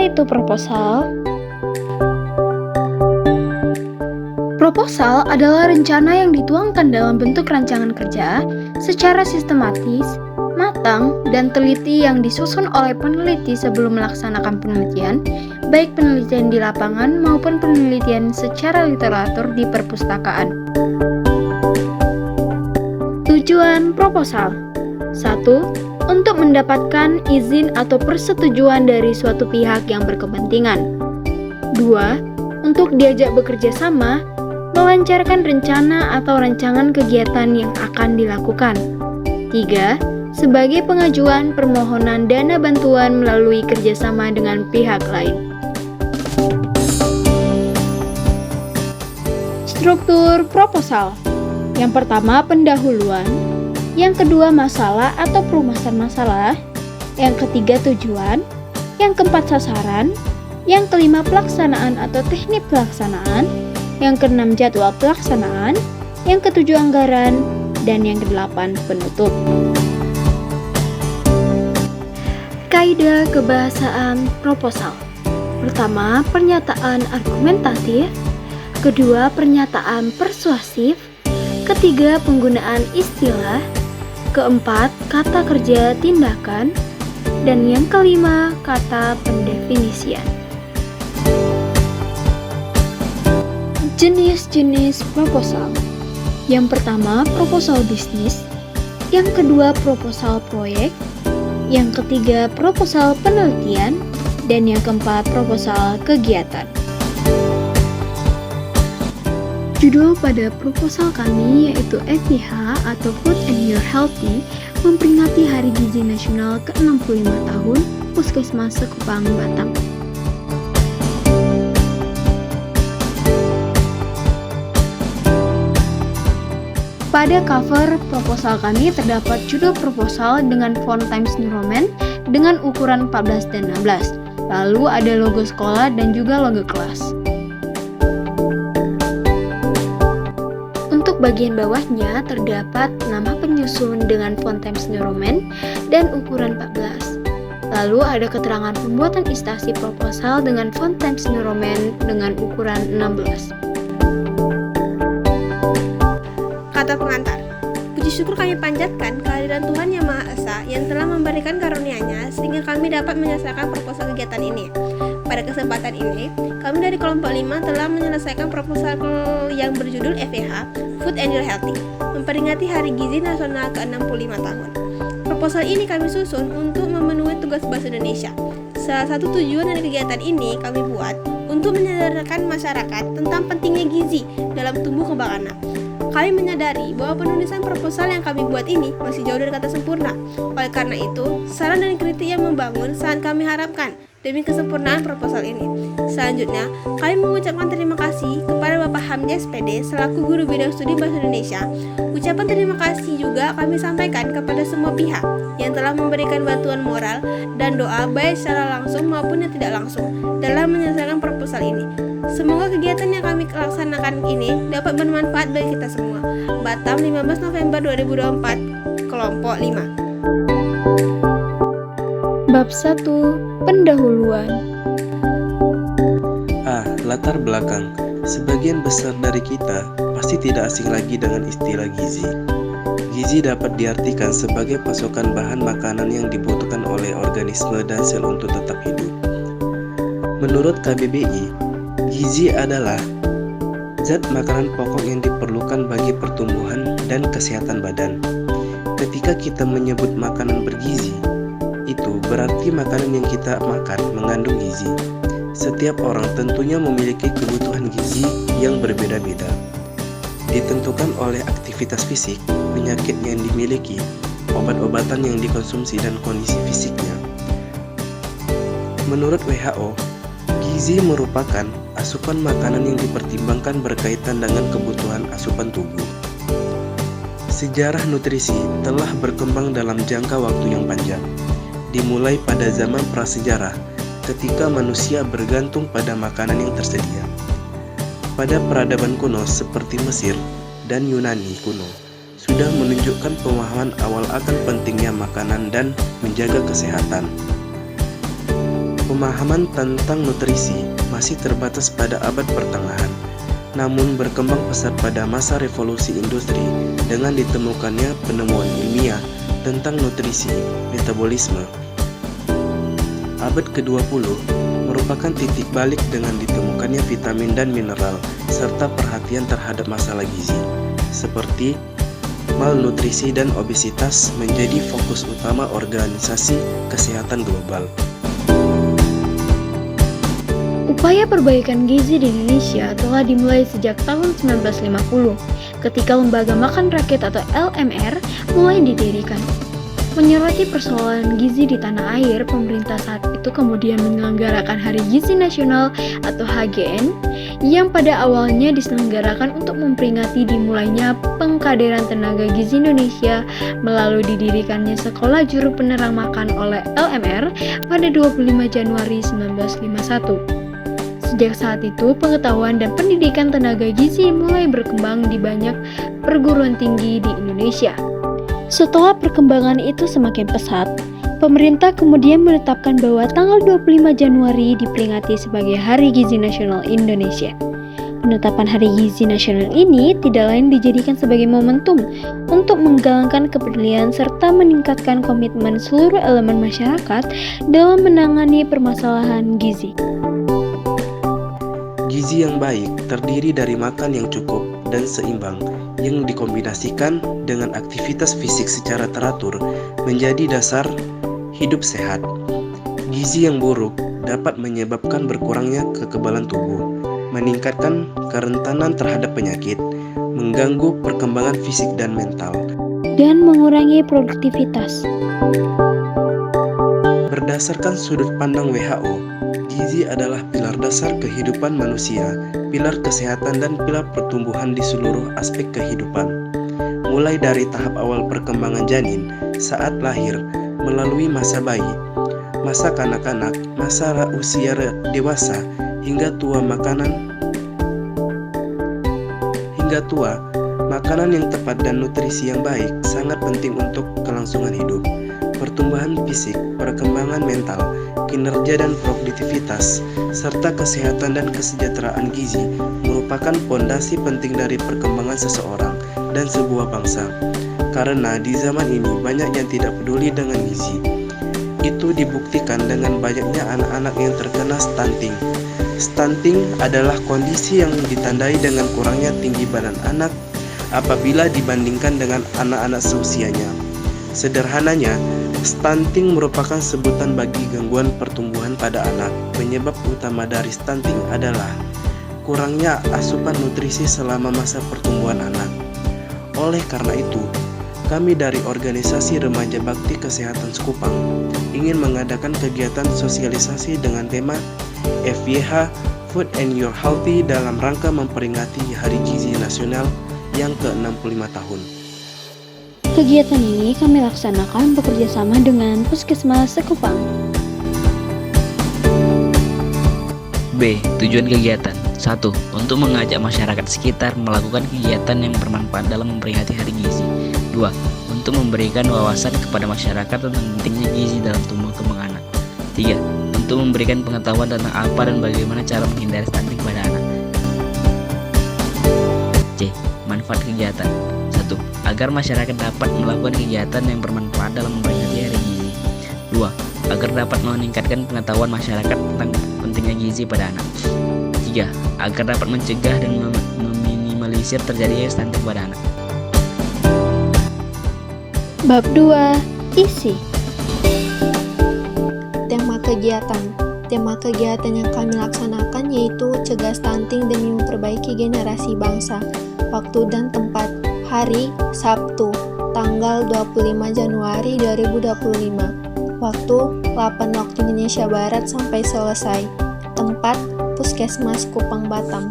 itu proposal? Proposal adalah rencana yang dituangkan dalam bentuk rancangan kerja secara sistematis, matang, dan teliti yang disusun oleh peneliti sebelum melaksanakan penelitian, baik penelitian di lapangan maupun penelitian secara literatur di perpustakaan. Tujuan proposal: 1. Untuk mendapatkan izin atau persetujuan dari suatu pihak yang berkepentingan. 2. Untuk diajak bekerja sama, melancarkan rencana atau rancangan kegiatan yang akan dilakukan. 3. Sebagai pengajuan permohonan dana bantuan melalui kerjasama dengan pihak lain. Struktur proposal: yang pertama pendahuluan, yang kedua masalah atau perumasan masalah, yang ketiga tujuan, yang keempat sasaran, yang kelima pelaksanaan atau teknik pelaksanaan, yang keenam jadwal pelaksanaan, yang ketujuh anggaran, dan yang kedelapan penutup. Kaidah kebahasaan proposal: pertama, pernyataan argumentatif, kedua, pernyataan persuasif, ketiga, penggunaan istilah, keempat, kata kerja tindakan, dan yang kelima, kata pendefinisian. Jenis-jenis proposal: yang pertama, proposal bisnis, yang kedua, proposal proyek, yang ketiga, proposal penelitian, dan yang keempat, proposal kegiatan. Judul pada proposal kami yaitu FYH atau Food and Your Healthy, memperingati Hari Gizi Nasional ke-65 tahun Puskesmas Sekupang, Batam. Pada cover proposal kami terdapat judul proposal dengan font Times New Roman dengan ukuran 14 dan 16. Lalu ada logo sekolah dan juga logo kelas. Untuk bagian bawahnya terdapat nama penyusun dengan font Times New Roman dan ukuran 14. Lalu ada keterangan pembuatan instansi proposal dengan font Times New Roman dengan ukuran 16. Kata pengantar: puji syukur kami panjatkan kehadiran Tuhan Yang Maha Esa yang telah memberikan karunia-Nya sehingga kami dapat menyelesaikan proposal kegiatan ini. Pada kesempatan ini, kami dari kelompok 5 telah menyelesaikan proposal yang berjudul FYH, Food and Your Healthy, memperingati Hari Gizi Nasional ke-65 tahun. Proposal ini kami susun untuk memenuhi tugas bahasa Indonesia. Salah satu tujuan dari kegiatan ini kami buat untuk menyadarkan masyarakat tentang pentingnya gizi dalam tumbuh kembang anak. Kami menyadari bahwa penulisan proposal yang kami buat ini masih jauh dari kata sempurna. Oleh karena itu, saran dan kritik yang membangun sangat kami harapkan demi kesempurnaan proposal ini. Selanjutnya, kami mengucapkan terima kasih kepada Bapak Hamdi SPD selaku Guru Bidang Studi Bahasa Indonesia. Ucapan terima kasih juga kami sampaikan kepada semua pihak yang telah memberikan bantuan moral dan doa baik secara langsung maupun yang tidak langsung dalam menyelesaikan proposal ini. Semoga kegiatan yang kami laksanakan ini dapat bermanfaat bagi kita semua. Batam, 15 November 2024, Kelompok 5. Bab 1. Pendahuluan. Latar belakang. Sebagian besar dari kita pasti tidak asing lagi dengan istilah gizi. Gizi dapat diartikan sebagai pasokan bahan makanan yang dibutuhkan oleh organisme dan sel untuk tetap hidup. Menurut KBBI, gizi adalah zat makanan pokok yang diperlukan bagi pertumbuhan dan kesehatan badan. Ketika kita menyebut makanan bergizi, itu berarti makanan yang kita makan mengandung gizi. Setiap orang tentunya memiliki kebutuhan gizi yang berbeda-beda. Ditentukan oleh aktivitas fisik, penyakit yang dimiliki, obat-obatan yang dikonsumsi, dan kondisi fisiknya. Menurut WHO, gizi merupakan asupan makanan yang dipertimbangkan berkaitan dengan kebutuhan asupan tubuh. Sejarah nutrisi telah berkembang dalam jangka waktu yang panjang, dimulai pada zaman prasejarah ketika manusia bergantung pada makanan yang tersedia. Pada peradaban kuno seperti Mesir dan Yunani kuno, sudah menunjukkan pemahaman awal akan pentingnya makanan dan menjaga kesehatan. Pemahaman tentang nutrisi masih terbatas pada abad pertengahan, namun berkembang pesat pada masa revolusi industri dengan ditemukannya penemuan ilmiah tentang nutrisi metabolisme. Abad ke-20 merupakan titik balik dengan ditemukannya vitamin dan mineral serta perhatian terhadap masalah gizi, seperti malnutrisi dan obesitas menjadi fokus utama Organisasi Kesehatan Global. Upaya perbaikan gizi di Indonesia telah dimulai sejak tahun 1950, ketika Lembaga Makan Rakyat atau LMR mulai didirikan. Menyoroti persoalan gizi di tanah air, pemerintah saat itu kemudian menyelenggarakan Hari Gizi Nasional atau HGN, yang pada awalnya diselenggarakan untuk memperingati dimulainya pengkaderan tenaga gizi Indonesia melalui didirikannya Sekolah Juru Penerang Makan oleh LMR pada 25 Januari 1951. Sejak saat itu, pengetahuan dan pendidikan tenaga gizi mulai berkembang di banyak perguruan tinggi di Indonesia. Setelah perkembangan itu semakin pesat, pemerintah kemudian menetapkan bahwa tanggal 25 Januari diperingati sebagai Hari Gizi Nasional Indonesia. Penetapan Hari Gizi Nasional ini tidak lain dijadikan sebagai momentum untuk menggalakkan kepedulian serta meningkatkan komitmen seluruh elemen masyarakat dalam menangani permasalahan gizi. Gizi yang baik terdiri dari makan yang cukup dan seimbang yang dikombinasikan dengan aktivitas fisik secara teratur menjadi dasar hidup sehat. Gizi yang buruk dapat menyebabkan berkurangnya kekebalan tubuh, meningkatkan kerentanan terhadap penyakit, mengganggu perkembangan fisik dan mental, dan mengurangi produktivitas. Berdasarkan sudut pandang WHO, gizi adalah pilar dasar kehidupan manusia, pilar kesehatan dan pilar pertumbuhan di seluruh aspek kehidupan. Mulai dari tahap awal perkembangan janin saat lahir, melalui masa bayi, masa kanak-kanak, masa usia dewasa, hingga tua, makanan yang tepat dan nutrisi yang baik sangat penting untuk kelangsungan hidup, pertumbuhan fisik, perkembangan mental, kinerja dan produktivitas, serta kesehatan dan kesejahteraan gizi merupakan fondasi penting dari perkembangan seseorang dan sebuah bangsa. Karena di zaman ini banyak yang tidak peduli dengan gizi. Itu dibuktikan dengan banyaknya anak-anak yang terkena stunting. Stunting adalah kondisi yang ditandai dengan kurangnya tinggi badan anak apabila dibandingkan dengan anak-anak seusianya. Sederhananya, stunting merupakan sebutan bagi gangguan pertumbuhan pada anak. Penyebab utama dari stunting adalah kurangnya asupan nutrisi selama masa pertumbuhan anak. Oleh karena itu, kami dari Organisasi Remaja Bakti Kesehatan Sekupang ingin mengadakan kegiatan sosialisasi dengan tema FYH Food and Your Healthy dalam rangka memperingati Hari Gizi Nasional yang ke-65 tahun. Kegiatan ini kami laksanakan bekerjasama dengan Puskesmas Sekupang. B. Tujuan kegiatan 1. Untuk mengajak masyarakat sekitar melakukan kegiatan yang bermanfaat dalam memperingati Hari Gizi. 2. Untuk memberikan wawasan kepada masyarakat tentang pentingnya gizi dalam tumbuh kembang anak. 3. Untuk memberikan pengetahuan tentang apa dan bagaimana cara menghindari stunting pada anak. C. Manfaat kegiatan 1. Agar masyarakat dapat melakukan kegiatan yang bermanfaat dalam memperingati Hari Gizi. 2. Agar dapat meningkatkan pengetahuan masyarakat tentang pentingnya gizi pada anak. 3. Agar dapat mencegah dan meminimalisir terjadinya stunting pada anak. Bab 2. Isi. Tema kegiatan yang kami laksanakan yaitu cegah stunting demi memperbaiki generasi bangsa. Waktu dan tempat: hari Sabtu, tanggal 25 Januari 2025. Waktu 8 waktu Indonesia Barat sampai selesai. Tempat: Puskesmas Kupang Batam.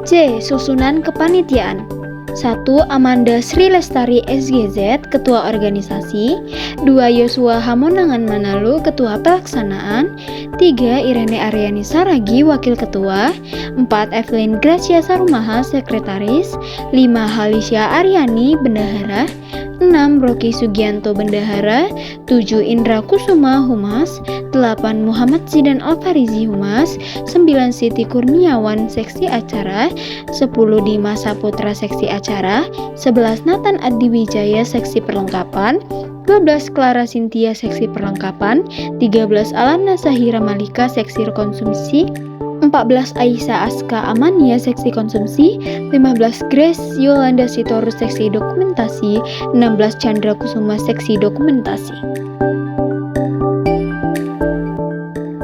C. Susunan kepanitiaan. 1. Amanda Sri Lestari SGZ, Ketua Organisasi. 2. Yosua Hamonangan Manalu, Ketua Pelaksanaan. 3. Irene Aryani Saragi, Wakil Ketua. 4. Evelyn Gracia Sarumaha, Sekretaris. 5. Halisya Aryani, Bendahara. 6. Rocky Sugianto Bendahara. 7. Indra Kusuma Humas. 8. Muhammad Zidan Alfarizi Humas. 9. Siti Kurniawan Seksi Acara. 10. Dimas Saputra Seksi Acara. 11. Nathan Adiwijaya Seksi Perlengkapan. 12. Clara Cynthia Seksi Perlengkapan. 13. Alana Sahira Malika Seksi Konsumsi. 14. Aisyah Aska Amania Seksi Konsumsi. 15. Grace Yolanda Sitorus Seksi Dokumentasi. 16. Chandra Kusuma Seksi Dokumentasi.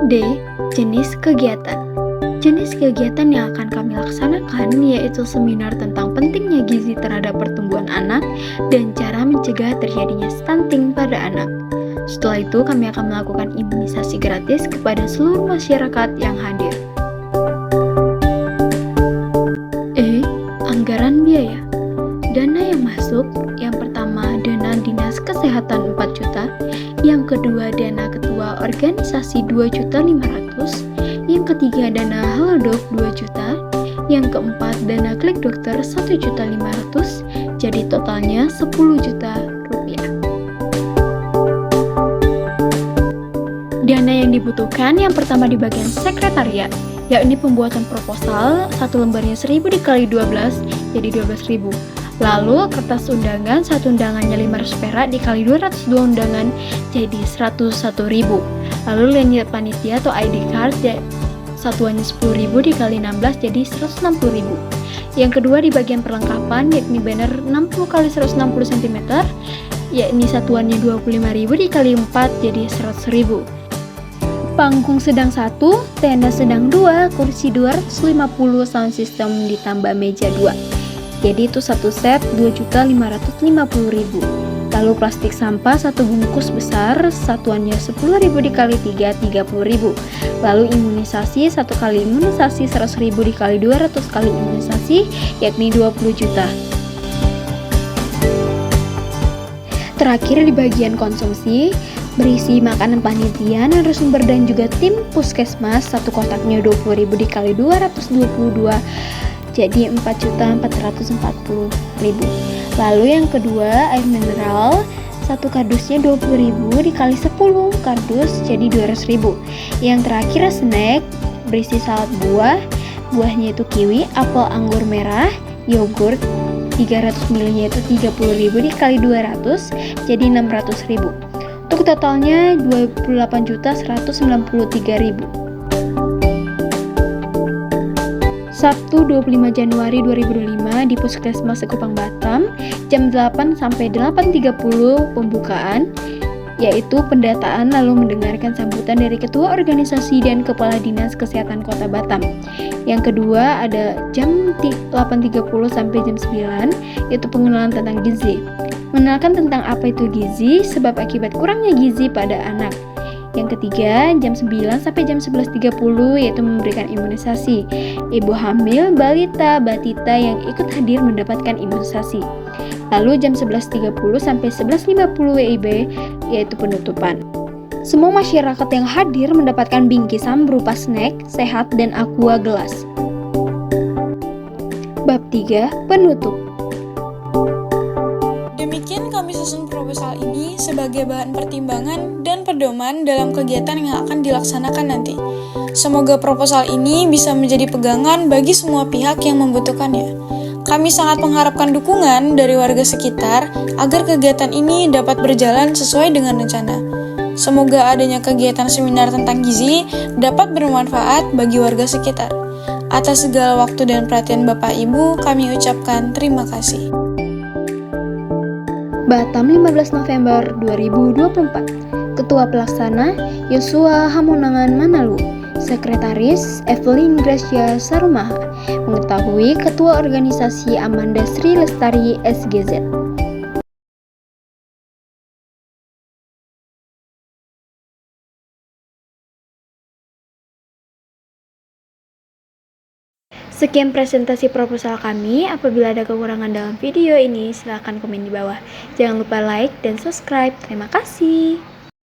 D. Jenis kegiatan. Jenis kegiatan yang akan kami laksanakan yaitu seminar tentang pentingnya gizi terhadap pertumbuhan anak dan cara mencegah terjadinya stunting pada anak. Setelah itu kami akan melakukan imunisasi gratis kepada seluruh masyarakat yang hadir. E. Anggaran biaya. Dana yang masuk, yang pertama dana Dinas Kesehatan 4 juta, yang kedua dana ketua organisasi 2.500.000, yang ketiga dana Halodoc 2 juta, yang keempat dana Klik Dokter 1.500.000, jadi totalnya 10 juta rupiah. Dana yang dibutuhkan yang pertama di bagian sekretariat, yakni pembuatan proposal, satu lembarnya 1000 dikali 12 jadi 12.000. Lalu kertas undangan, satu undangannya 500 perak dikali 202 undangan jadi 101.000. Lalu lanyard panitia atau ID card satuannya 10.000 dikali 16 jadi 160.000. Yang kedua di bagian perlengkapan yakni banner 60 x 160 cm yakni satuannya 25.000 dikali 4 jadi 100.000. Panggung sedang 1, tenda sedang 2, kursi 250, sound system ditambah meja 2. Jadi itu satu set 2.550.000. Lalu plastik sampah satu bungkus besar, satuannya 10.000 dikali 3, 30.000. Lalu imunisasi, satu kali imunisasi 100.000 dikali 200 kali imunisasi, yakni 20 juta. Terakhir di bagian konsumsi, berisi makanan panitia, narasumber dan juga tim puskesmas, satu kotaknya 20.000 dikali 222, jadi 4.440.000. Lalu yang kedua, air mineral, satu kardusnya 20.000 dikali 10 kardus jadi 200.000. Yang terakhir snack, berisi salad buah, buahnya itu kiwi, apel, anggur merah, yogurt, 300 ml nya itu 30.000 dikali 200 jadi 600.000. Untuk totalnya 28.193.000. Sabtu 25 Januari 2025 di Puskesmas Sekupang Batam, jam 8 sampai 8.30 pembukaan, yaitu pendataan lalu mendengarkan sambutan dari Ketua Organisasi dan Kepala Dinas Kesehatan Kota Batam. Yang kedua ada jam 8.30 sampai jam 9, yaitu pengenalan tentang gizi. Mengenalkan tentang apa itu gizi, sebab akibat kurangnya gizi pada anak. Yang ketiga, jam 9 sampai jam 11.30 yaitu memberikan imunisasi. Ibu hamil, balita, batita yang ikut hadir mendapatkan imunisasi. Lalu jam 11.30 sampai 11.50 WIB yaitu penutupan. Semua masyarakat yang hadir mendapatkan bingkisan berupa snack, sehat, dan aqua gelas. Bab 3, penutup. Demikian kami susun proposal ini sebagai bahan pertimbangan dan pedoman dalam kegiatan yang akan dilaksanakan nanti. Semoga proposal ini bisa menjadi pegangan bagi semua pihak yang membutuhkannya. Kami sangat mengharapkan dukungan dari warga sekitar agar kegiatan ini dapat berjalan sesuai dengan rencana. Semoga adanya kegiatan seminar tentang gizi dapat bermanfaat bagi warga sekitar. Atas segala waktu dan perhatian Bapak Ibu, kami ucapkan terima kasih. Batam 15 November 2024. Ketua Pelaksana Yosua Hamonangan Manalu. Sekretaris Evelyn Gracia Sarumaha. Mengetahui Ketua Organisasi Amanda Sri Lestari SGZ. Sekian presentasi proposal kami. Apabila ada kekurangan dalam video ini, silakan komen di bawah. Jangan lupa like dan subscribe. Terima kasih.